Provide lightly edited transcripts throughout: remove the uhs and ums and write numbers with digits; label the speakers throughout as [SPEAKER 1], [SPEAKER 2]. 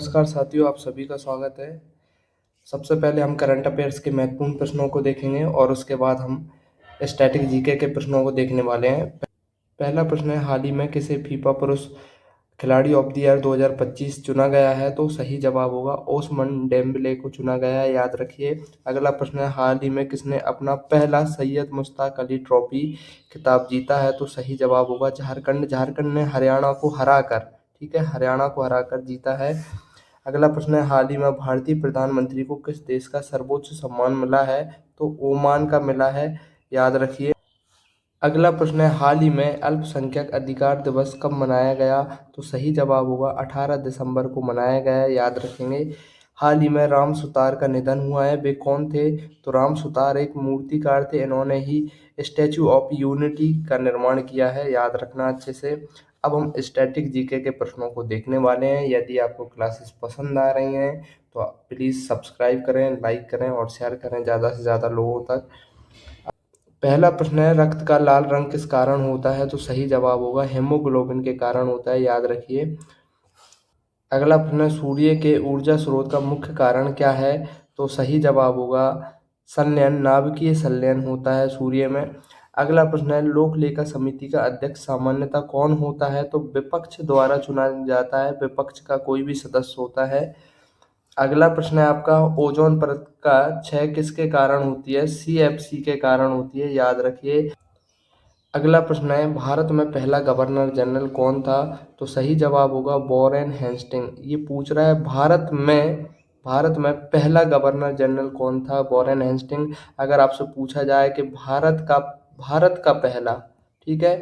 [SPEAKER 1] नमस्कार साथियों, आप सभी का स्वागत है। सबसे पहले हम करंट अफेयर्स के महत्वपूर्ण प्रश्नों को देखेंगे और उसके बाद हम स्टैटिक जीके के प्रश्नों को देखने वाले हैं। पहला प्रश्न है, हाल ही में किसे फीफा पुरुष खिलाड़ी ऑफ द ईयर 2025 चुना गया है? तो सही जवाब होगा ओस्मान डेम्बले को चुना गया है, याद रखिए। अगला प्रश्न है, हाल ही में किसने अपना पहला सैयद मुश्ताक अली ट्रॉफी खिताब जीता है? तो सही जवाब होगा झारखंड ने हरियाणा को हराकर, ठीक है, हरियाणा को हराकर जीता है। अगला प्रश्न है, हाल ही में भारतीय प्रधानमंत्री को किस देश का सर्वोच्च सम्मान मिला है? तो ओमान का मिला है, याद रखिए। अगला प्रश्न है, हाल ही में अल्पसंख्यक अधिकार दिवस कब मनाया गया? तो सही जवाब होगा 18 दिसंबर को मनाया गया, याद रखेंगे। हाल ही में राम सुतार का निधन हुआ है, वे कौन थे? तो राम सुतार एक मूर्तिकार थे, इन्होंने ही स्टैचू ऑफ यूनिटी का निर्माण किया है, याद रखना अच्छे से। अब हम स्टैटिक जीके के प्रश्नों को देखने वाले हैं। यदि आपको क्लासेस पसंद आ रही हैं तो प्लीज़ सब्सक्राइब करें, लाइक करें और शेयर करें ज़्यादा से ज़्यादा लोगों तक। पहला प्रश्न है, रक्त का लाल रंग किस कारण होता है? तो सही जवाब होगा हेमोग्लोबिन के कारण होता है, याद रखिए। अगला प्रश्न है, सूर्य के ऊर्जा स्रोत का मुख्य कारण क्या है? तो सही जवाब होगा संलयन, नाभिकीय संलयन होता है सूर्य में। अगला प्रश्न है, लोक लेखा समिति का अध्यक्ष सामान्यतः कौन होता है? तो विपक्ष द्वारा चुना जाता है, विपक्ष का कोई भी सदस्य होता है। अगला प्रश्न है आपका, ओजोन परत का क्षय किसके कारण होती है? सीएफसी के कारण होती है, याद रखिए। अगला प्रश्न है, भारत में पहला गवर्नर जनरल कौन था? तो सही जवाब होगा वॉरेन हेस्टिंग। ये पूछ रहा है भारत में पहला गवर्नर जनरल कौन था? Warren Hastings. अगर आपसे पूछा जाए कि भारत का पहला, ठीक है,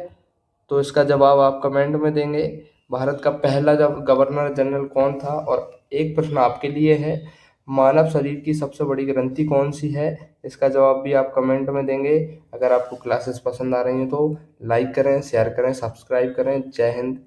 [SPEAKER 1] तो इसका जवाब आप कमेंट में देंगे, भारत का पहला जब गवर्नर जनरल कौन था। और एक प्रश्न आपके लिए है, मानव शरीर की सबसे बड़ी ग्रंथि कौन सी है? इसका जवाब भी आप कमेंट में देंगे। अगर आपको क्लासेस पसंद आ रही हैं तो लाइक करें, शेयर करें, सब्सक्राइब करें। जय हिंद।